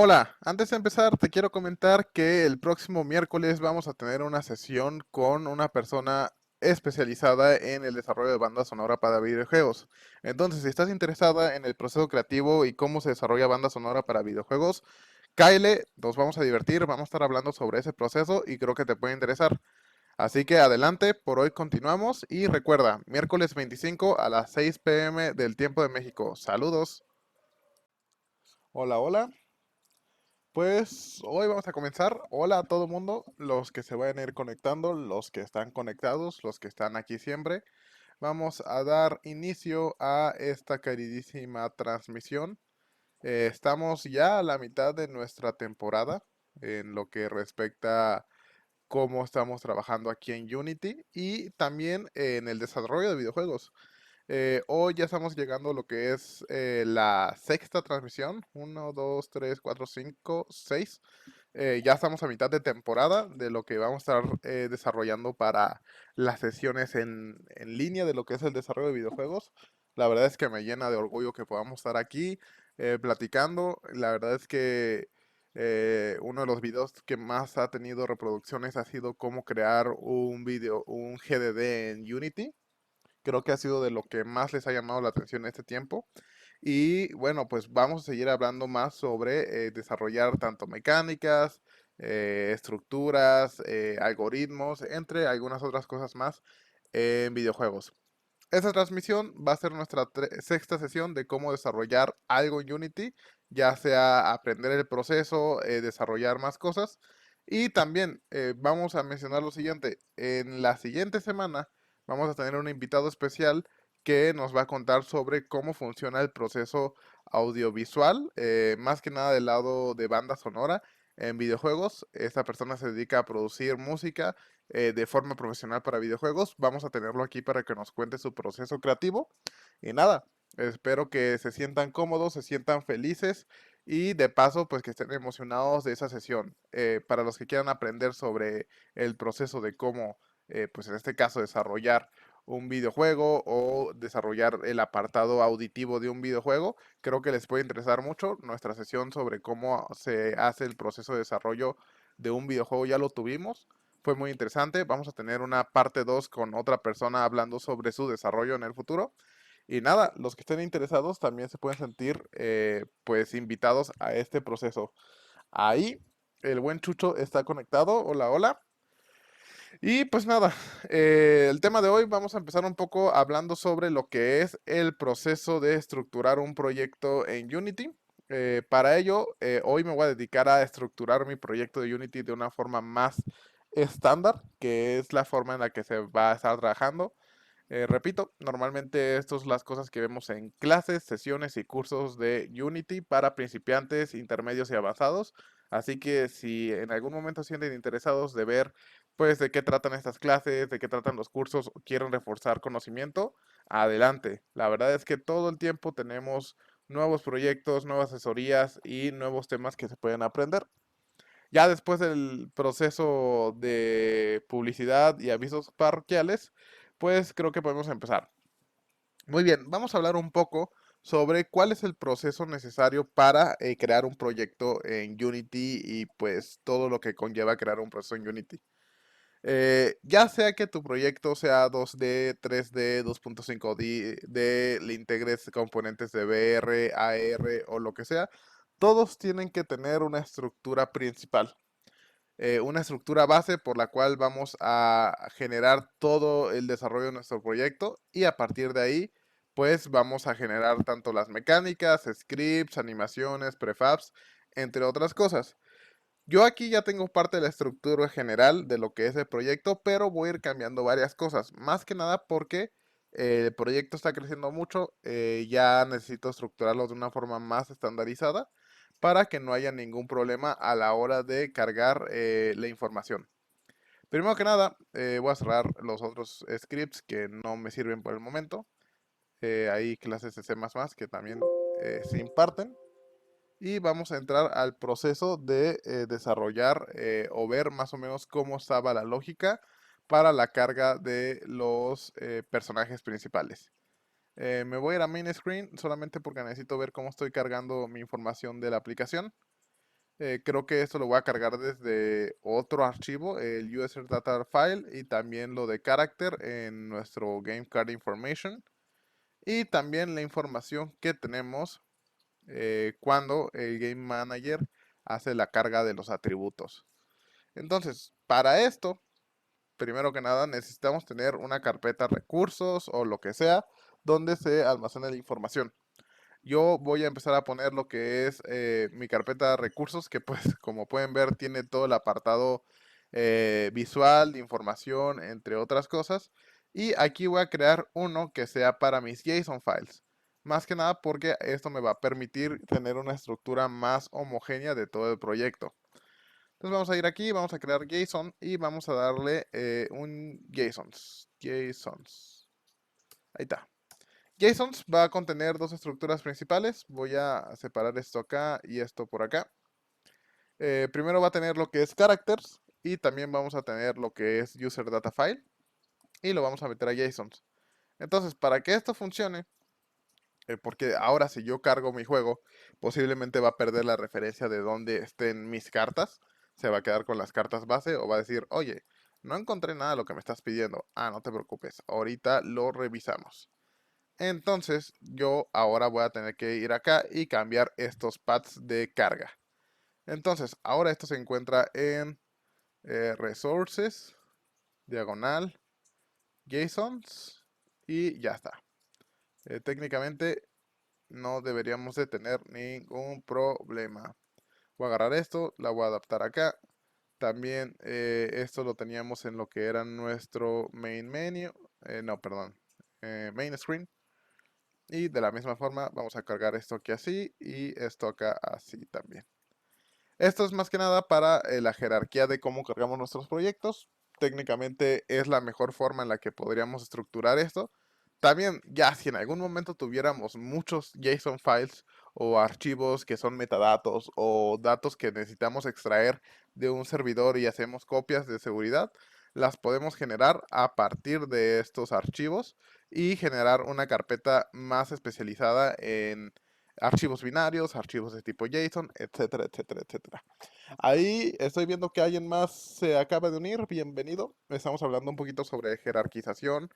Hola, antes de empezar te quiero comentar que el próximo miércoles vamos a tener una sesión con una persona especializada en el desarrollo de banda sonora para videojuegos. Entonces, si estás interesada en el proceso creativo y cómo se desarrolla banda sonora para videojuegos, cáele, nos vamos a divertir, vamos a estar hablando sobre ese proceso y creo que te puede interesar. Así que adelante, por hoy continuamos y recuerda, miércoles 25 a las 6 p.m. del tiempo de México. Saludos. Hola, hola. Pues hoy vamos a comenzar. Hola a todo mundo, los que se vayan a ir conectando, los que están conectados, los que están aquí siempre. Vamos a dar inicio a esta queridísima transmisión. Estamos ya a la mitad de nuestra temporada en lo que respecta a cómo estamos trabajando aquí en Unity y también en el desarrollo de videojuegos. Hoy ya estamos llegando a lo que es la sexta transmisión. Uno, 2, 3, 4, 5, 6. Ya estamos a mitad de temporada de lo que vamos a estar desarrollando para las sesiones en línea de lo que es el desarrollo de videojuegos. La verdad es que me llena de orgullo que podamos estar aquí platicando. La verdad es que uno de los videos que más ha tenido reproducciones ha sido cómo crear un video, un GDD en Unity. Creo que ha sido de lo que más les ha llamado la atención en este tiempo. Y bueno, pues vamos a seguir hablando más sobre desarrollar tanto mecánicas, estructuras, algoritmos, entre algunas otras cosas más en videojuegos. Esta transmisión va a ser nuestra sexta sesión de cómo desarrollar algo en Unity, ya sea aprender el proceso, desarrollar más cosas. Y también vamos a mencionar lo siguiente, en la siguiente semana vamos a tener un invitado especial que nos va a contar sobre cómo funciona el proceso audiovisual, más que nada del lado de banda sonora en videojuegos. Esta persona se dedica a producir música de forma profesional para videojuegos. Vamos a tenerlo aquí para que nos cuente su proceso creativo. Y nada, espero que se sientan cómodos, se sientan felices y de paso, pues que estén emocionados de esa sesión. Para los que quieran aprender sobre el proceso de cómo, pues en este caso, desarrollar un videojuego o desarrollar el apartado auditivo de un videojuego, creo que les puede interesar mucho. Nuestra sesión sobre cómo se hace el proceso de desarrollo de un videojuego ya lo tuvimos. Fue muy interesante. Vamos a tener una parte 2 con otra persona hablando sobre su desarrollo en el futuro. Y nada, los que estén interesados también se pueden sentir pues invitados a este proceso. Ahí el buen Chucho está conectado. Hola, hola. Y pues nada, el tema de hoy vamos a empezar un poco hablando sobre lo que es el proceso de estructurar un proyecto en Unity. Para ello, hoy me voy a dedicar a estructurar mi proyecto de Unity de una forma más estándar, que es la forma en la que se va a estar trabajando. Repito, normalmente estas son las cosas que vemos en clases, sesiones y cursos de Unity para principiantes, intermedios y avanzados. Así que si en algún momento sienten interesados de ver pues de qué tratan estas clases, de qué tratan los cursos, o quieren reforzar conocimiento, adelante. La verdad es que todo el tiempo tenemos nuevos proyectos, nuevas asesorías y nuevos temas que se pueden aprender. Ya después del proceso de publicidad y avisos parroquiales, pues creo que podemos empezar. Muy bien, vamos a hablar un poco sobre cuál es el proceso necesario para crear un proyecto en Unity y pues todo lo que conlleva crear un proceso en Unity. Ya sea que tu proyecto sea 2D, 3D, 2.5D, le integres componentes de VR, AR o lo que sea, todos tienen que tener una estructura principal, una estructura base por la cual vamos a generar todo el desarrollo de nuestro proyecto y a partir de ahí, pues vamos a generar tanto las mecánicas, scripts, animaciones, prefabs, entre otras cosas. Yo aquí ya tengo parte de la estructura general de lo que es el proyecto, pero voy a ir cambiando varias cosas. Más que nada porque el proyecto está creciendo mucho, ya necesito estructurarlo de una forma más estandarizada para que no haya ningún problema a la hora de cargar la información. Primero que nada, voy a cerrar los otros scripts que no me sirven por el momento. Hay clases de C++ que también se imparten y vamos a entrar al proceso de desarrollar o ver más o menos cómo estaba la lógica para la carga de los personajes principales. Me voy a ir a main screen solamente porque necesito ver cómo estoy cargando mi información de la aplicación. Creo que esto lo voy a cargar desde otro archivo, el user data file, y también lo de character en nuestro game card information, y también la información que tenemos cuando el game manager hace la carga de los atributos. Entonces, para esto, primero que nada, necesitamos tener una carpeta recursos o lo que sea donde se almacene la información. Yo voy a empezar a poner lo que es mi carpeta de recursos, que pues como pueden ver tiene todo el apartado visual, de información, entre otras cosas. Y aquí voy a crear uno que sea para mis JSON files. Más que nada porque esto me va a permitir tener una estructura más homogénea de todo el proyecto. Entonces vamos a ir aquí, vamos a crear JSON y vamos a darle un JSONs. JSONs. Ahí está. JSONs va a contener dos estructuras principales. Voy a separar esto acá y esto por acá. Primero va a tener lo que es characters y también vamos a tener lo que es user data file y lo vamos a meter a JSONs. Entonces, para que esto funcione, porque ahora si yo cargo mi juego, posiblemente va a perder la referencia de dónde estén mis cartas. Se va a quedar con las cartas base o va a decir, oye, no encontré nada de lo que me estás pidiendo. Ah, no te preocupes, ahorita lo revisamos. Entonces yo ahora voy a tener que ir acá y cambiar estos paths de carga. Entonces ahora esto se encuentra en Resources, diagonal, JSONs y ya está. Técnicamente no deberíamos de tener ningún problema. Voy a agarrar esto, la voy a adaptar acá. También esto lo teníamos en lo que era nuestro main menu. No, perdón. Main screen. Y de la misma forma vamos a cargar esto aquí así y esto acá así también. Esto es más que nada para la jerarquía de cómo cargamos nuestros proyectos. Técnicamente es la mejor forma en la que podríamos estructurar esto. También, ya si en algún momento tuviéramos muchos JSON files o archivos que son metadatos o datos que necesitamos extraer de un servidor y hacemos copias de seguridad, las podemos generar a partir de estos archivos y generar una carpeta más especializada en archivos binarios, archivos de tipo JSON, etcétera, etcétera, etcétera. Ahí estoy viendo que alguien más se acaba de unir, bienvenido. Estamos hablando un poquito sobre jerarquización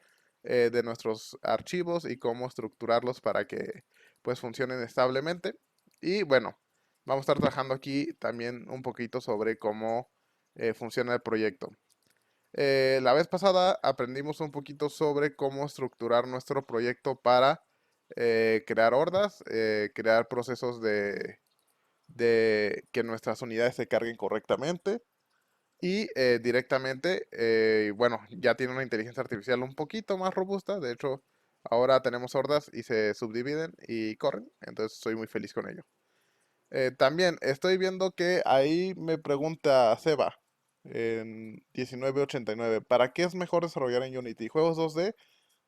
de nuestros archivos y cómo estructurarlos para que pues funcionen establemente. Y bueno, vamos a estar trabajando aquí también un poquito sobre cómo funciona el proyecto. La vez pasada aprendimos un poquito sobre cómo estructurar nuestro proyecto para crear hordas, crear procesos de que nuestras unidades se carguen correctamente y directamente, bueno, ya tiene una inteligencia artificial un poquito más robusta. De hecho, ahora tenemos hordas y se subdividen y corren, entonces estoy muy feliz con ello. También estoy viendo que ahí me pregunta Seba en 1989, ¿para qué es mejor desarrollar en Unity? ¿Juegos 2D,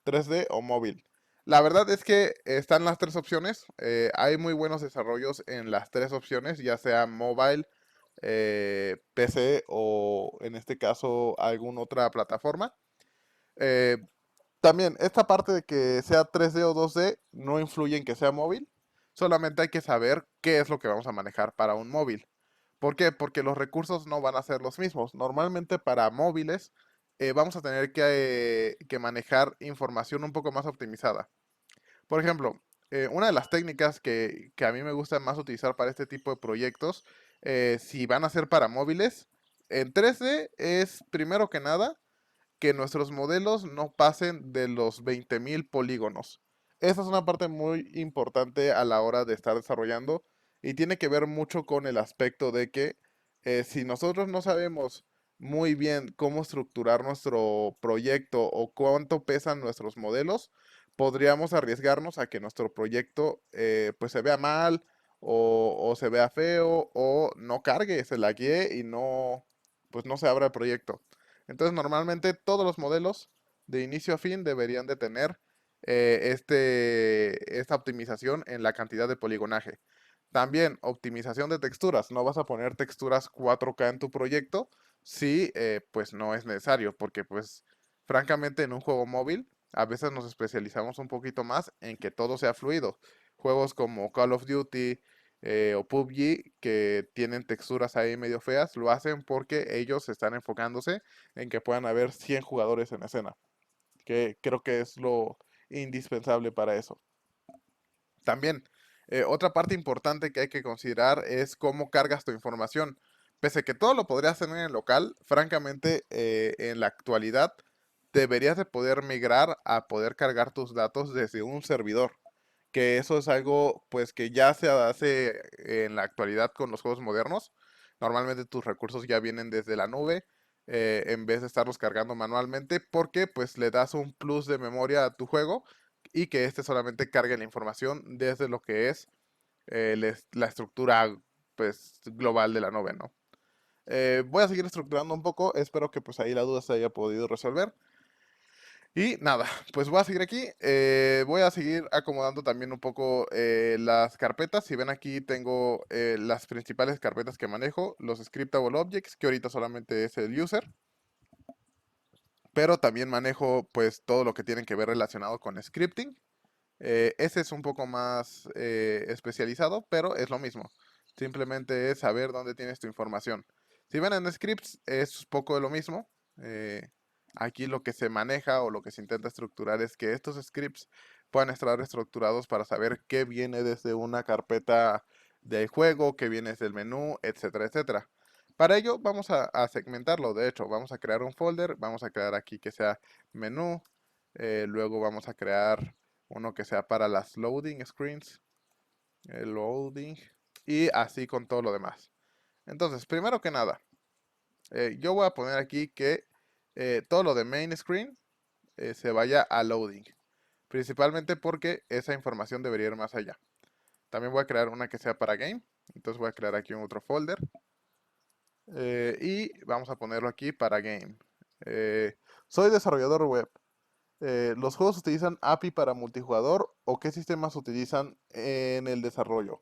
3D o móvil? La verdad es que están las tres opciones. Hay muy buenos desarrollos en las tres opciones, ya sea mobile, PC o en este caso alguna otra plataforma. Eh, También esta parte de que sea 3D o 2D no influye en que sea móvil. Solamente hay que saber qué es lo que vamos a manejar para un móvil. ¿Por qué? Porque los recursos no van a ser los mismos. Normalmente para móviles vamos a tener que manejar información un poco más optimizada. Por ejemplo, una de las técnicas que a mí me gusta más utilizar para este tipo de proyectos, si van a ser para móviles, en 3D es primero que nada que nuestros modelos no pasen de los 20.000 polígonos. Esa es una parte muy importante a la hora de estar desarrollando y tiene que ver mucho con el aspecto de que si nosotros no sabemos muy bien cómo estructurar nuestro proyecto o cuánto pesan nuestros modelos, podríamos arriesgarnos a que nuestro proyecto pues se vea mal o se vea feo o no cargue, se laguee y no, pues no se abra el proyecto. Entonces, normalmente todos los modelos de inicio a fin deberían de tener esta optimización en la cantidad de poligonaje. También optimización de texturas. No vas a poner texturas 4K en tu proyecto si pues no es necesario, porque pues francamente en un juego móvil a veces nos especializamos un poquito más en que todo sea fluido. Juegos como Call of Duty, o PUBG, que tienen texturas ahí medio feas, lo hacen porque ellos están enfocándose en que puedan haber 100 jugadores en escena, que creo que es lo indispensable para eso. También, otra parte importante que hay que considerar es cómo cargas tu información. Pese a que todo lo podrías tener en el local, francamente, en la actualidad deberías de poder migrar a poder cargar tus datos desde un servidor. Que eso es algo pues que ya se hace en la actualidad con los juegos modernos. Normalmente tus recursos ya vienen desde la nube, en vez de estarlos cargando manualmente, porque pues le das un plus de memoria a tu juego y que este solamente cargue la información desde lo que es la estructura pues global de la nube, ¿no? Voy a seguir estructurando un poco, espero que pues ahí la duda se haya podido resolver. Y nada, pues voy a seguir aquí. Voy a seguir acomodando también un poco las carpetas. Si ven aquí tengo las principales carpetas que manejo, los scriptable objects, que ahorita solamente es el user, pero también manejo pues todo lo que tiene que ver relacionado con scripting. Ese es un poco más especializado, pero es lo mismo. Simplemente es saber dónde tienes tu información. Si ven en scripts, es poco de lo mismo. Eh, Aquí lo que se maneja o lo que se intenta estructurar es que estos scripts puedan estar estructurados para saber qué viene desde una carpeta del juego, qué viene desde el menú, etcétera, etcétera. Para ello vamos a segmentarlo. De hecho, vamos a crear un folder, vamos a crear aquí que sea menú, luego vamos a crear uno que sea para las loading screens, el loading, y así con todo lo demás. Entonces, primero que nada, yo voy a poner aquí que todo lo de main screen se vaya a loading, principalmente porque esa información debería ir más allá. También voy a crear una que sea para game, entonces voy a crear aquí un otro folder y vamos a ponerlo aquí para game. Eh, Soy desarrollador web. ¿Los juegos utilizan API para multijugador o qué sistemas utilizan en el desarrollo?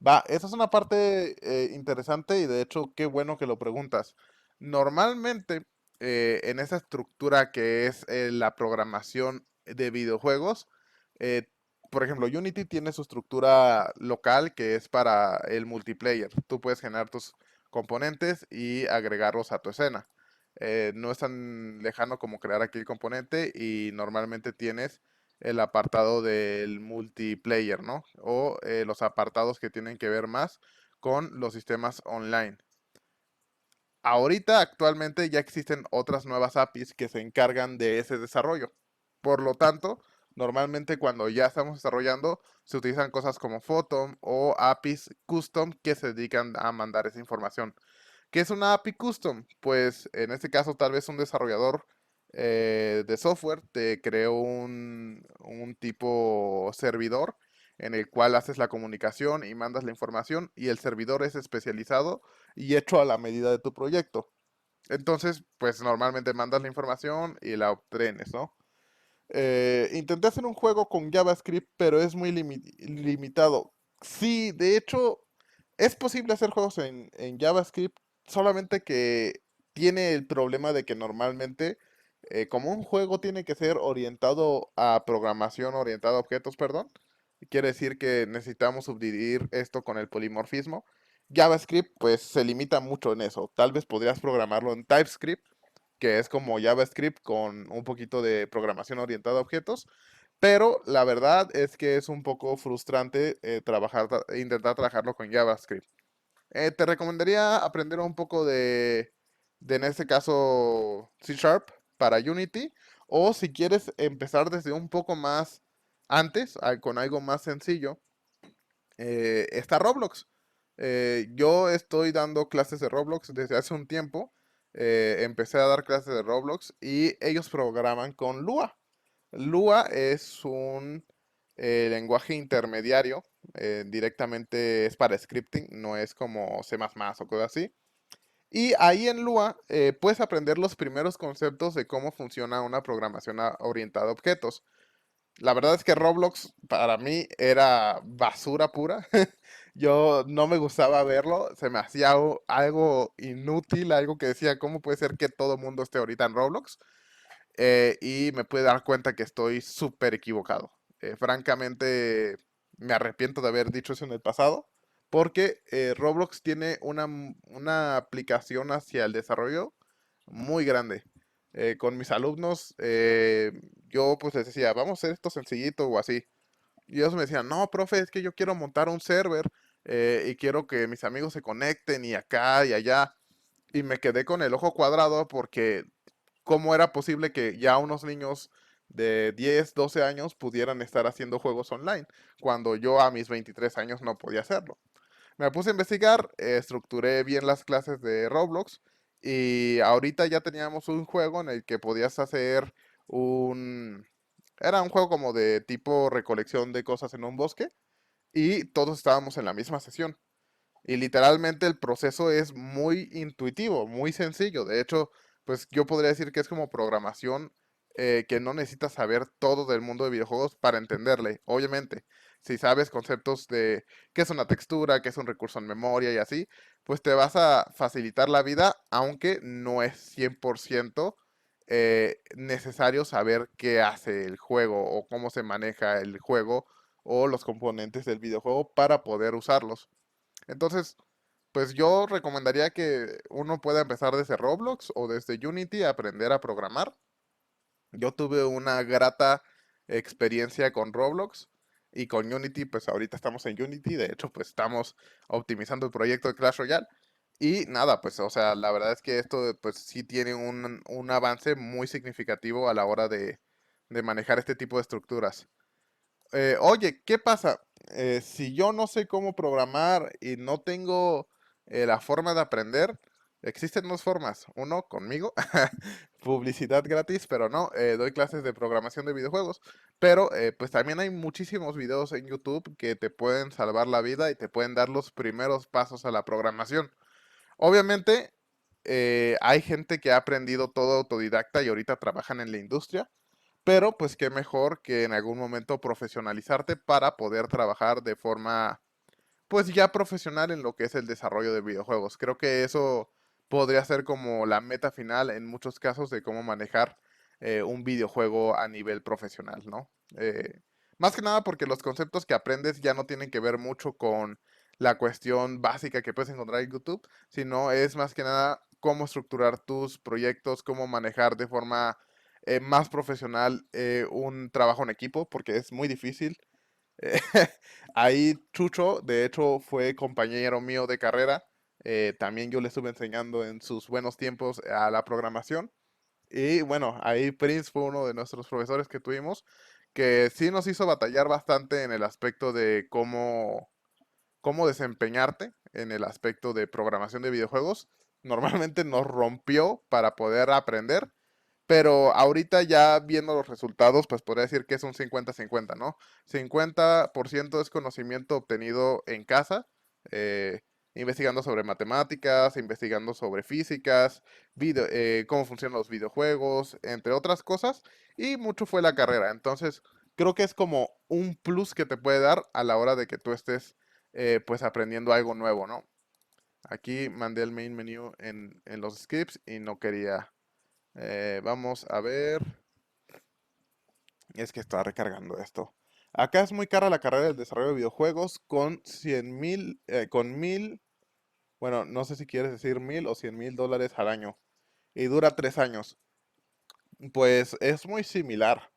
Va, esa es una parte interesante y de hecho qué bueno que lo preguntas. Normalmente en esa estructura que es la programación de videojuegos, eh, por ejemplo, Unity tiene su estructura local que es para el multiplayer. Tú puedes generar tus componentes y agregarlos a tu escena. No es tan lejano como crear aquí el componente y normalmente tienes el apartado del multiplayer, ¿no? O los apartados que tienen que ver más con los sistemas online. Ahorita, actualmente, ya existen otras nuevas APIs que se encargan de ese desarrollo. Por lo tanto, normalmente cuando ya estamos desarrollando, se utilizan cosas como Photom o APIs custom que se dedican a mandar esa información. ¿Qué es una API custom? Pues en este caso tal vez un desarrollador de software te creó un tipo servidor en el cual haces la comunicación y mandas la información y el servidor es especializado y hecho a la medida de tu proyecto. Entonces, pues normalmente mandas la información y la obtienes, ¿no? Intenté hacer un juego con JavaScript, pero es muy limitado. Sí, de hecho, es posible hacer juegos en JavaScript, solamente que tiene el problema de que normalmente, como un juego tiene que ser orientado a programación, orientado a objetos, perdón, quiere decir que necesitamos subdividir esto con el polimorfismo. JavaScript, pues se limita mucho en eso. Tal vez podrías programarlo en TypeScript, que es como JavaScript con un poquito de programación orientada a objetos, pero la verdad es que es un poco frustrante intentar trabajarlo con JavaScript. Te recomendaría aprender un poco en este caso, C Sharp para Unity, o si quieres empezar desde un poco más antes, con algo más sencillo, está Roblox. Yo estoy dando clases de Roblox desde hace un tiempo. Empecé a dar clases de Roblox y ellos programan con Lua. Lua es un lenguaje intermediario. Directamente es para scripting, no es como C++ o cosas así. Y ahí en Lua puedes aprender los primeros conceptos de cómo funciona una programación orientada a objetos. La verdad es que Roblox para mí era basura pura. Yo no me gustaba verlo, se me hacía algo inútil, algo que decía, ¿cómo puede ser que todo el mundo esté ahorita en Roblox? Y me pude dar cuenta que estoy súper equivocado. Francamente, me arrepiento de haber dicho eso en el pasado, porque Roblox tiene una aplicación hacia el desarrollo muy grande. Con mis alumnos, yo pues les decía, vamos a hacer esto sencillito o así. Y ellos me decían, no, profe, es que yo quiero montar un server y quiero que mis amigos se conecten y acá y allá. Y me quedé con el ojo cuadrado porque cómo era posible que ya unos niños de 10, 12 años pudieran estar haciendo juegos online, cuando yo a mis 23 años no podía hacerlo. Me puse a investigar, estructuré bien las clases de Roblox y ahorita ya teníamos un juego en el que podías hacer un... Era un juego como de tipo recolección de cosas en un bosque y todos estábamos en la misma sesión. Y literalmente el proceso es muy intuitivo, muy sencillo. De hecho, pues yo podría decir que es como programación que no necesitas saber todo del mundo de videojuegos para entenderle. Obviamente, si sabes conceptos de qué es una textura, qué es un recurso en memoria y así, pues te vas a facilitar la vida, aunque no es 100% necesario saber qué hace el juego o cómo se maneja el juego o los componentes del videojuego para poder usarlos. Entonces, pues yo recomendaría que uno pueda empezar desde Roblox o desde Unity a aprender a programar. Yo tuve una grata experiencia con Roblox y con Unity, pues ahorita estamos en Unity, de hecho, pues estamos optimizando el proyecto de Clash Royale. Y nada, pues, o sea, la verdad es que esto, pues sí tiene un avance muy significativo a la hora de manejar este tipo de estructuras. Oye, ¿qué pasa? Si yo no sé cómo programar y no tengo la forma de aprender, existen dos formas. Uno, conmigo, publicidad gratis, pero no, doy clases de programación de videojuegos. Pero pues también hay muchísimos videos en YouTube que te pueden salvar la vida y te pueden dar los primeros pasos a la programación. Obviamente, hay gente que ha aprendido todo autodidacta y ahorita trabajan en la industria. Pero pues qué mejor que en algún momento profesionalizarte para poder trabajar de forma pues ya profesional en lo que es el desarrollo de videojuegos. Creo que eso podría ser como la meta final en muchos casos de cómo manejar un videojuego a nivel profesional, ¿no? Más que nada porque los conceptos que aprendes ya no tienen que ver mucho con la cuestión básica que puedes encontrar en YouTube, sino es más que nada cómo estructurar tus proyectos, cómo manejar de forma más profesional un trabajo en equipo, porque es muy difícil. eh, Ahí Chucho, de hecho, fue compañero mío de carrera. También yo le estuve enseñando en sus buenos tiempos a la programación. Y bueno, ahí Prince fue uno de nuestros profesores que tuvimos, que sí nos hizo batallar bastante en el aspecto de cómo desempeñarte en el aspecto de programación de videojuegos. Normalmente nos rompió para poder aprender, pero ahorita ya viendo los resultados, pues podría decir que es un 50-50, ¿no? 50% es conocimiento obtenido en casa, eh, investigando sobre matemáticas, investigando sobre físicas, cómo funcionan los videojuegos, entre otras cosas, y mucho fue la carrera. Entonces, creo que es como un plus que te puede dar a la hora de que tú estés pues aprendiendo algo nuevo, ¿no? Aquí mandé el main menu en los scripts y no quería. Vamos a ver. Es que está recargando esto. Acá es muy cara la carrera del desarrollo de videojuegos con 100,000, con 1000, bueno, no sé si quieres decir 1000 o 100,000 dólares al año. Y dura 3 años. Pues es muy similar.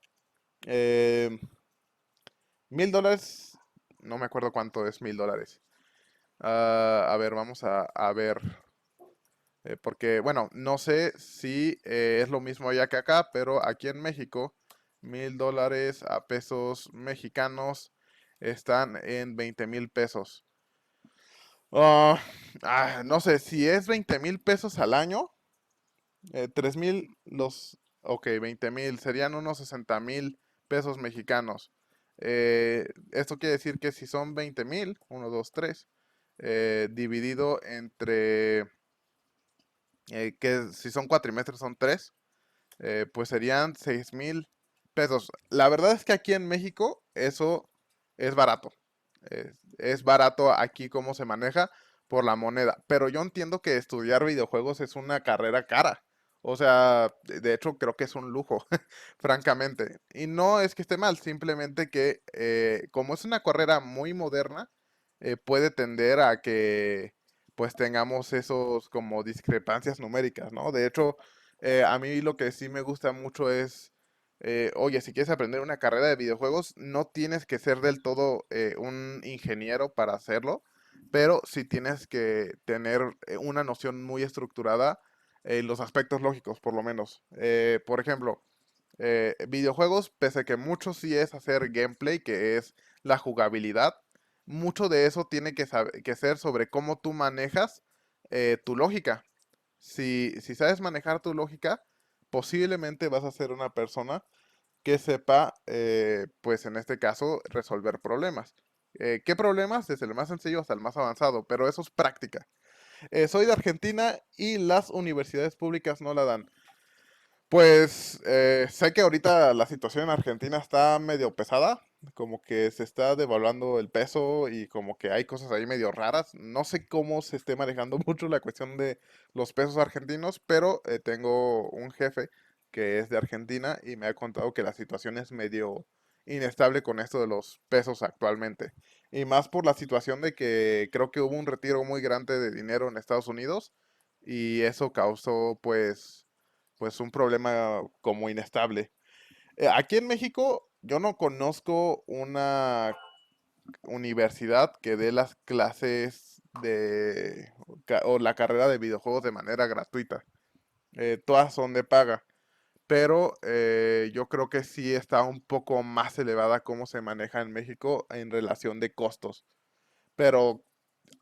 Eh, 1000 dólares, no me acuerdo cuánto es 1000 dólares. A ver, vamos a ver. Porque, bueno, no sé si es lo mismo allá que acá, pero aquí en México, 1000 dólares a pesos mexicanos están en 20,000 pesos. Ah, no sé, si es 20,000 pesos al año, 3,000 ok, 20,000, serían unos 60,000 pesos mexicanos. Esto quiere decir que si son 20,000, 1, 2, 3, dividido entre que si son cuatrimestres son tres, pues serían 6,000 pesos. La verdad es que aquí en México eso es barato. Es barato aquí cómo se maneja por la moneda. Pero yo entiendo que estudiar videojuegos es una carrera cara. O sea, de hecho creo que es un lujo, francamente. Y no es que esté mal, simplemente que como es una carrera muy moderna, puede tender a que pues tengamos esos como discrepancias numéricas, ¿no? De hecho, a mí lo que sí me gusta mucho es, oye, si quieres aprender una carrera de videojuegos, no tienes que ser del todo un ingeniero para hacerlo, pero sí tienes que tener una noción muy estructurada en los aspectos lógicos, por lo menos. Por ejemplo, videojuegos, pese a que mucho sí es hacer gameplay, que es la jugabilidad, mucho de eso tiene que ser sobre cómo tú manejas tu lógica. Si sabes manejar tu lógica, posiblemente vas a ser una persona que sepa, pues en este caso, resolver problemas. ¿Qué problemas? Desde el más sencillo hasta el más avanzado, pero eso es práctica. Soy de Argentina y las universidades públicas no la dan. Pues sé que ahorita la situación en Argentina está medio pesada, como que se está devaluando el peso y como que hay cosas ahí medio raras. No sé cómo se esté manejando mucho la cuestión de los pesos argentinos, pero tengo un jefe que es de Argentina y me ha contado que la situación es medio inestable con esto de los pesos actualmente. Y más por la situación de que creo que hubo un retiro muy grande de dinero en Estados Unidos y eso causó pues un problema como inestable. Aquí en México yo no conozco una universidad que dé las clases o la carrera de videojuegos de manera gratuita. Todas son de paga, pero yo creo que sí está un poco más elevada cómo se maneja en México en relación de costos. Pero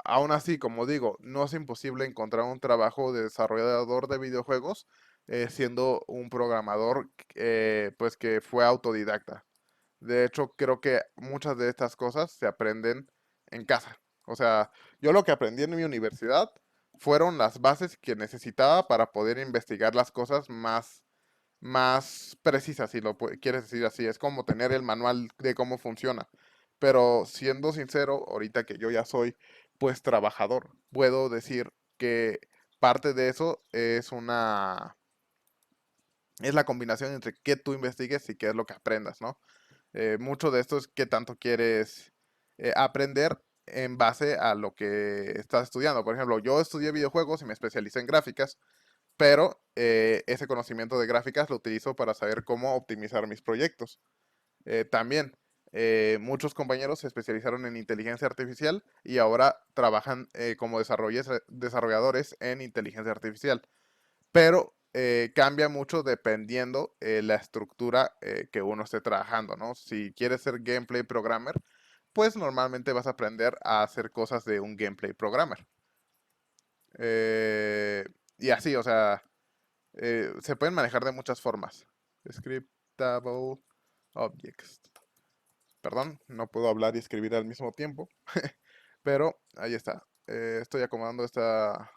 aún así, como digo, no es imposible encontrar un trabajo de desarrollador de videojuegos siendo un programador pues que fue autodidacta. De hecho, creo que muchas de estas cosas se aprenden en casa. O sea, yo lo que aprendí en mi universidad fueron las bases que necesitaba para poder investigar las cosas más precisas, si quieres decir así. Es como tener el manual de cómo funciona. Pero siendo sincero, ahorita que yo ya soy pues trabajador, puedo decir que parte de eso es la combinación entre qué tú investigues y qué es lo que aprendas, ¿no? Mucho de esto es qué tanto quieres aprender en base a lo que estás estudiando. Por ejemplo, yo estudié videojuegos y me especialicé en gráficas, pero ese conocimiento de gráficas lo utilizo para saber cómo optimizar mis proyectos. También, muchos compañeros se especializaron en inteligencia artificial y ahora trabajan como desarrolladores en inteligencia artificial. Pero cambia mucho dependiendo la estructura que uno esté trabajando, ¿no? Si quieres ser gameplay programmer, pues normalmente vas a aprender a hacer cosas de un gameplay programmer. Eh, y así, o sea, se pueden manejar de muchas formas. Scriptable objects. Perdón, no puedo hablar y escribir al mismo tiempo. Pero ahí está. Estoy acomodando esta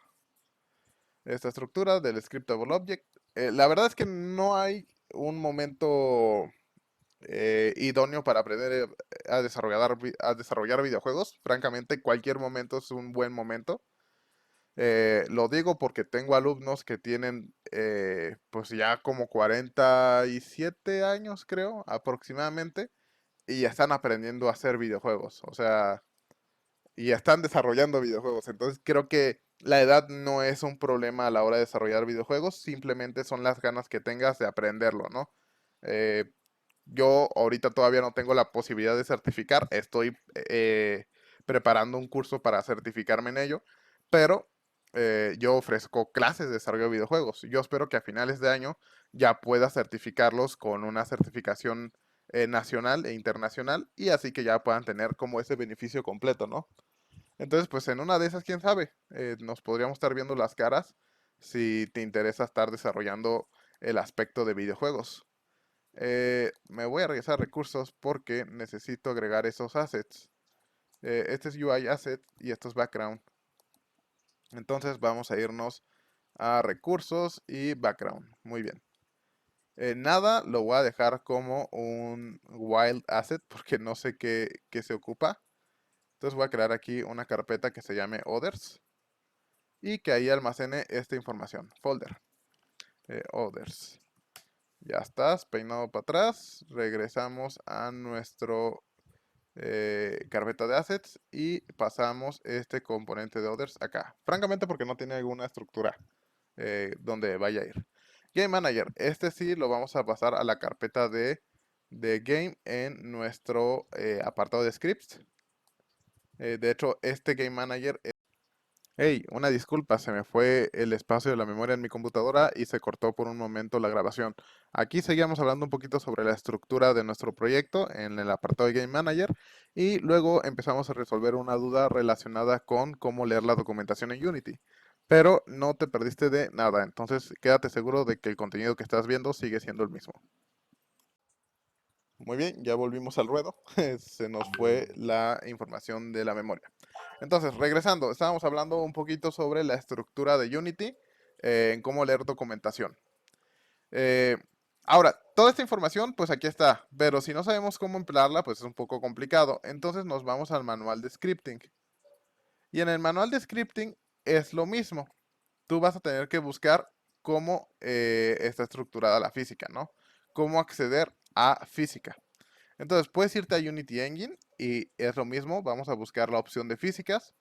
estructura del scriptable object. La verdad es que no hay un momento idóneo para aprender a desarrollar videojuegos. Francamente, cualquier momento es un buen momento. Lo digo porque tengo alumnos que tienen pues ya como 47 años, creo, aproximadamente, y ya están aprendiendo a hacer videojuegos. O sea, y están desarrollando videojuegos. Entonces creo que la edad no es un problema a la hora de desarrollar videojuegos, simplemente son las ganas que tengas de aprenderlo, ¿no? Eh, yo ahorita todavía no tengo la posibilidad de certificar, estoy preparando un curso para certificarme en ello, pero yo ofrezco clases de desarrollo de videojuegos. Yo espero que a finales de año ya pueda certificarlos con una certificación nacional e internacional y así que ya puedan tener como ese beneficio completo, ¿no? Entonces, pues en una de esas, quién sabe, nos podríamos estar viendo las caras si te interesa estar desarrollando el aspecto de videojuegos. Me voy a regresar a recursos porque necesito agregar esos assets. Este es UI asset y esto es background. Entonces vamos a irnos a recursos y background. Muy bien. Nada, lo voy a dejar como un wild asset porque no sé qué se ocupa. Entonces voy a crear aquí una carpeta que se llame others y que ahí almacene esta información. Folder. Others. Ya estás, peinado para atrás. Regresamos a nuestro carpeta de assets y pasamos este componente de others acá. Francamente porque no tiene alguna estructura donde vaya a ir. Game Manager, este sí lo vamos a pasar a la carpeta de Game en nuestro apartado de scripts. De hecho, este Game Manager... Hey, una disculpa, se me fue el espacio de la memoria en mi computadora y se cortó por un momento la grabación. Aquí seguíamos hablando un poquito sobre la estructura de nuestro proyecto en el apartado de Game Manager y luego empezamos a resolver una duda relacionada con cómo leer la documentación en Unity. Pero no te perdiste de nada, entonces quédate seguro de que el contenido que estás viendo sigue siendo el mismo. Muy bien, ya volvimos al ruedo. Se nos fue la información de la memoria. Entonces, regresando, estábamos hablando un poquito sobre la estructura de Unity, en cómo leer documentación. Eh, Ahora, toda esta información, pues aquí está, pero si no sabemos cómo emplearla, pues es un poco complicado. Entonces nos vamos al manual de scripting. Y en el manual de scripting es lo mismo. Tú vas a tener que buscar cómo está estructurada la física, ¿no? Cómo acceder a física. Entonces puedes irte a Unity Engine y es lo mismo, vamos a buscar la opción de físicas.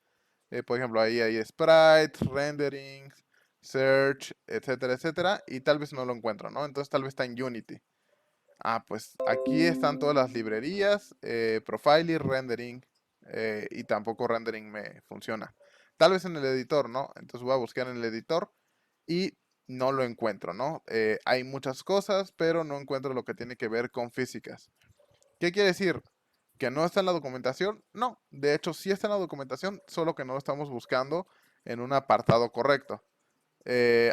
Por ejemplo, ahí hay sprites, renderings, search, etcétera, etcétera. Y tal vez no lo encuentro, ¿no? Entonces tal vez está en Unity. Ah, pues aquí están todas las librerías, profiling, rendering, y tampoco rendering me funciona. Tal vez en el editor, ¿no? Entonces voy a buscar en el editor y no lo encuentro, ¿no? Hay muchas cosas, pero no encuentro lo que tiene que ver con físicas. ¿Qué quiere decir? ¿Que no está en la documentación? No, de hecho sí está en la documentación, solo que no lo estamos buscando en un apartado correcto.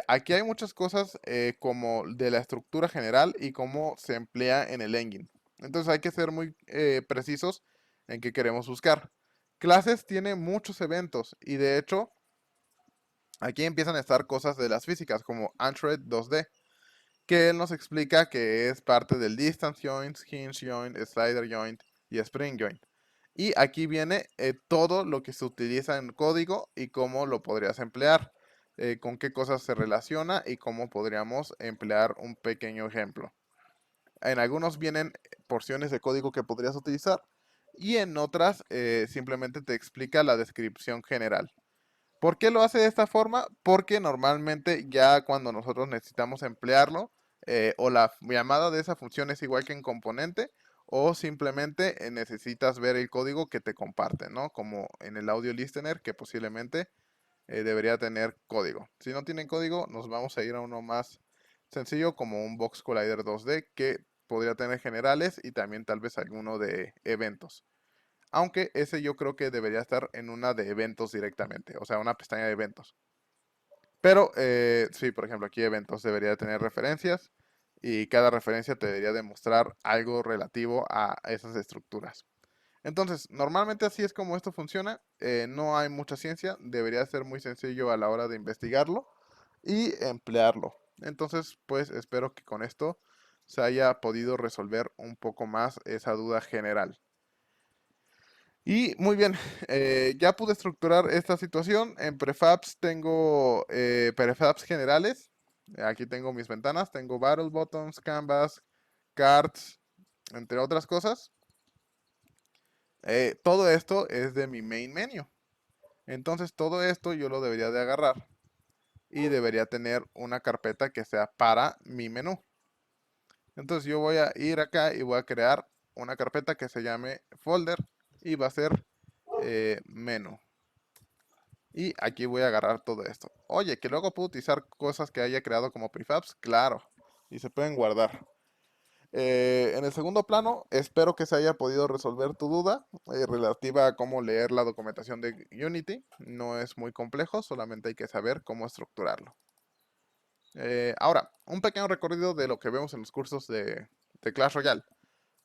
Aquí hay muchas cosas como de la estructura general y cómo se emplea en el engine. Entonces hay que ser muy precisos en qué queremos buscar. Clases tiene muchos eventos y de hecho aquí empiezan a estar cosas de las físicas como Android 2D, que él nos explica que es parte del Distance Joint, Hinge Joint, Slider Joint y Spring Joint. Y aquí viene todo lo que se utiliza en código y cómo lo podrías emplear, con qué cosas se relaciona y cómo podríamos emplear un pequeño ejemplo. En algunos vienen porciones de código que podrías utilizar y en otras simplemente te explica la descripción general. ¿Por qué lo hace de esta forma? Porque normalmente ya cuando nosotros necesitamos emplearlo, o la llamada de esa función es igual que en componente, o simplemente necesitas ver el código que te comparte, ¿no? Como en el audio listener, que posiblemente debería tener código. Si no tienen código, nos vamos a ir a uno más sencillo, como un Box Collider 2D, que podría tener generales y también tal vez alguno de eventos. Aunque ese yo creo que debería estar en una de eventos directamente, o sea, una pestaña de eventos. Pero sí, por ejemplo, aquí eventos debería tener referencias y cada referencia te debería demostrar algo relativo a esas estructuras. Entonces, normalmente así es como esto funciona. No hay mucha ciencia, debería ser muy sencillo a la hora de investigarlo y emplearlo. Entonces, pues espero que con esto se haya podido resolver un poco más esa duda general. Y muy bien, ya pude estructurar esta situación. En prefabs tengo prefabs generales. Aquí tengo mis ventanas, tengo Battle Buttons, Canvas, Cards, entre otras cosas. Todo esto es de mi main menu. Entonces todo esto yo lo debería de agarrar y debería tener una carpeta que sea para mi menú. Entonces yo voy a ir acá y voy a crear una carpeta que se llame folder y va a ser menú. Y aquí voy a agarrar todo esto. Oye, que luego puedo utilizar cosas que haya creado como prefabs, claro. Y se pueden guardar. En el segundo plano, espero que se haya podido resolver tu duda relativa a cómo leer la documentación de Unity. No es muy complejo, solamente hay que saber cómo estructurarlo. Ahora, un pequeño recorrido de lo que vemos en los cursos de Clash Royale.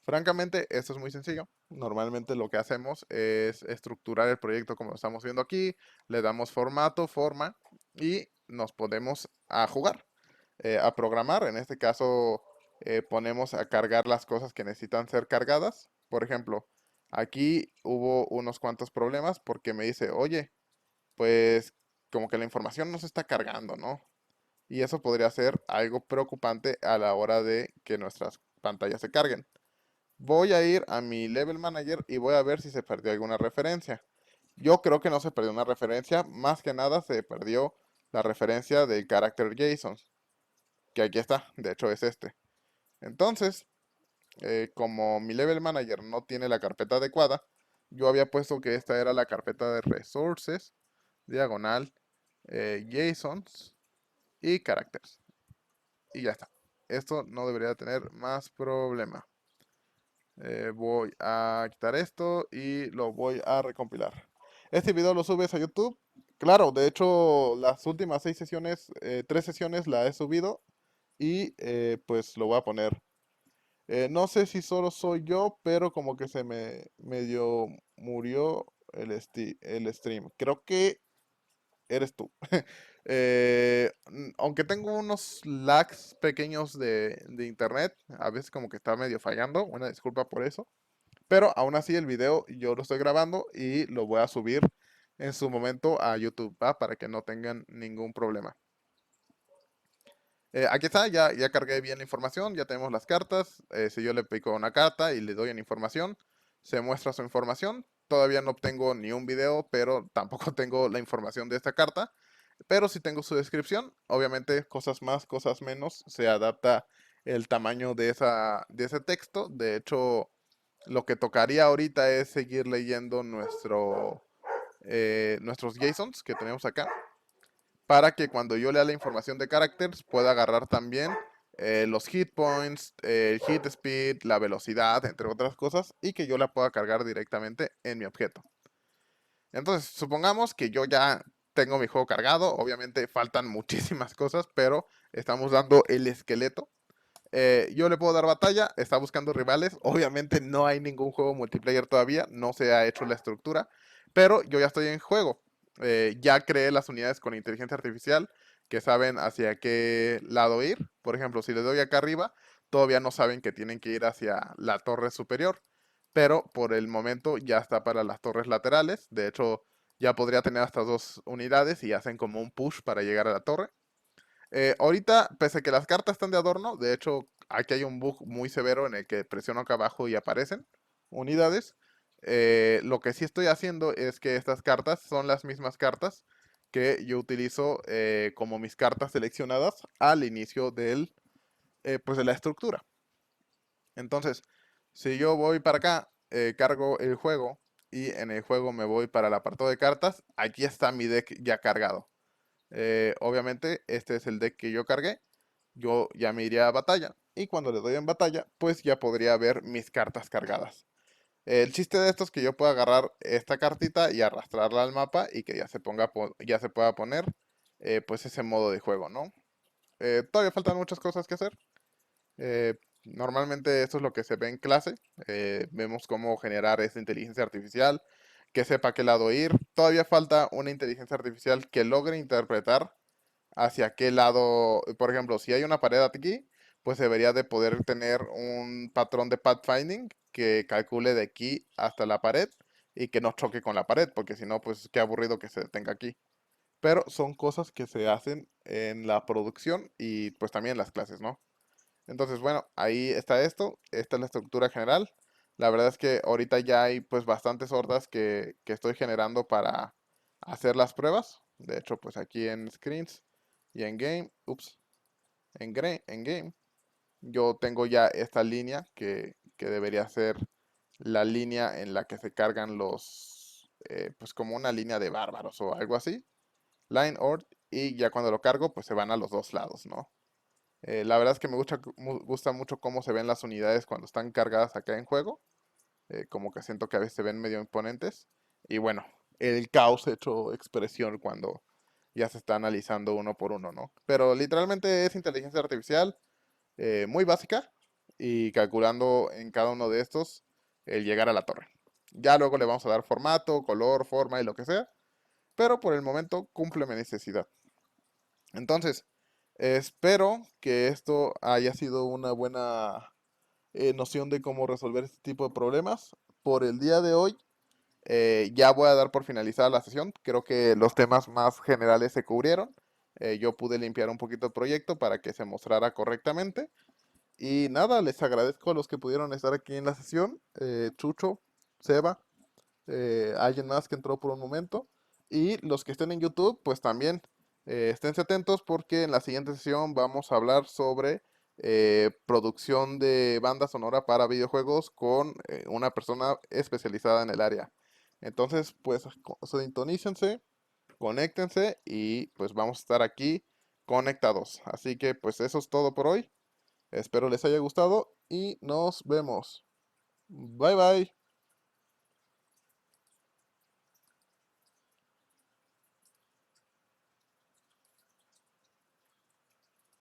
Francamente, esto es muy sencillo. Normalmente lo que hacemos es estructurar el proyecto como lo estamos viendo aquí, le damos formato, forma y nos ponemos a jugar, a programar. En este caso, ponemos a cargar las cosas que necesitan ser cargadas. Por ejemplo, aquí hubo unos cuantos problemas porque me dice, oye, pues como que la información no se está cargando, ¿no? Y eso podría ser algo preocupante a la hora de que nuestras pantallas se carguen. voy a ir a mi Level Manager y voy a ver si se perdió alguna referencia. Yo creo que no se perdió una referencia, más que nada se perdió la referencia del carácter JSON, que aquí está, de hecho es este. Entonces, como mi Level Manager no tiene la carpeta adecuada, yo había puesto que esta era la carpeta de resources, diagonal, JSONs y characters. Y ya está. Esto no debería tener más problema. Voy a quitar esto y lo voy a recompilar. Este video lo subes a YouTube. Claro, de hecho, las últimas 6 sesiones, 3 sesiones la he subido y pues lo voy a poner. No sé si solo soy yo, pero como que se me medio murió el stream. Creo que eres tú. Aunque tengo unos lags pequeños de internet, a veces como que está medio fallando. Una disculpa por eso. Pero aún así el video yo lo estoy grabando y lo voy a subir en su momento a YouTube, ¿va? Para que no tengan ningún problema. Aquí está, ya cargué bien la información, ya tenemos las cartas. Si yo le pico una carta y le doy en información, se muestra su información. Todavía no obtengo ni un video, pero tampoco tengo la información de esta carta. Pero sí tengo su descripción. Obviamente, cosas más, cosas menos, se adapta el tamaño de ese texto. De hecho, lo que tocaría ahorita es seguir leyendo nuestros JSONs que tenemos acá, para que cuando yo lea la información de characters pueda agarrar también los hit points, el hit speed, la velocidad, entre otras cosas, y que yo la pueda cargar directamente en mi objeto. Entonces, supongamos que yo ya tengo mi juego cargado. Obviamente faltan muchísimas cosas, pero estamos dando el esqueleto. Yo le puedo dar batalla, está buscando rivales. Obviamente no hay ningún juego multiplayer todavía, no se ha hecho la estructura, pero yo ya estoy en juego. Ya creé las unidades con inteligencia artificial que saben hacia qué lado ir. Por ejemplo, si les doy acá arriba, todavía no saben que tienen que ir hacia la torre superior, pero por el momento ya está para las torres laterales. De hecho, ya podría tener hasta 2 unidades y hacen como un push para llegar a la torre. Ahorita, pese a que las cartas están de adorno, de hecho, aquí hay un bug muy severo en el que presiono acá abajo y aparecen unidades. Lo que sí estoy haciendo es que estas cartas son las mismas cartas que yo utilizo como mis cartas seleccionadas al inicio pues de la estructura. Entonces, si yo voy para acá, cargo el juego y en el juego me voy para el apartado de cartas, aquí está mi deck ya cargado. Obviamente, este es el deck que yo cargué. Yo ya me iría a batalla. Y cuando le doy en batalla, pues ya podría ver mis cartas cargadas. El chiste de esto es que yo pueda agarrar esta cartita y arrastrarla al mapa y que ya ya se pueda poner pues ese modo de juego, ¿no? Todavía faltan muchas cosas que hacer. Normalmente esto es lo que se ve en clase. Vemos cómo generar esa inteligencia artificial, que sepa qué lado ir. Todavía falta una inteligencia artificial que logre interpretar hacia qué lado, por ejemplo, si hay una pared aquí, pues debería de poder tener un patrón de pathfinding que calcule de aquí hasta la pared y que no choque con la pared, porque si no, pues qué aburrido que se detenga aquí. Pero son cosas que se hacen en la producción y pues también en las clases, ¿no? Entonces, bueno, ahí está esto. Esta es la estructura general. La verdad es que ahorita ya hay pues bastantes hordas que estoy generando para hacer las pruebas. De hecho, pues aquí en screens y en game, en game, yo tengo ya esta línea que debería ser la línea en la que se cargan pues como una línea de bárbaros o algo así. Line Ord, y ya cuando lo cargo, pues se van a los dos lados, ¿no? La verdad es que me gusta mucho cómo se ven las unidades cuando están cargadas acá en juego. Como que siento que a veces se ven medio imponentes. Y bueno, el caos hecho expresión cuando ya se está analizando uno por uno, ¿no? Pero literalmente es inteligencia artificial muy básica y calculando en cada uno de estos el llegar a la torre. Ya luego le vamos a dar formato, color, forma y lo que sea. Pero por el momento cumple mi necesidad. Entonces, espero que esto haya sido una buena noción de cómo resolver este tipo de problemas. Por el día de hoy, ya voy a dar por finalizada la sesión. Creo que los temas más generales se cubrieron. Yo pude limpiar un poquito el proyecto para que se mostrara correctamente. Y nada, les agradezco a los que pudieron estar aquí en la sesión, Chucho, Seba, alguien más que entró por un momento. Y los que estén en YouTube, pues también esténse atentos porque en la siguiente sesión vamos a hablar sobre producción de banda sonora para videojuegos con una persona especializada en el área. Entonces, pues sintonícense, conéctense y pues vamos a estar aquí conectados. Así que pues eso es todo por hoy. Espero les haya gustado y nos vemos. Bye bye.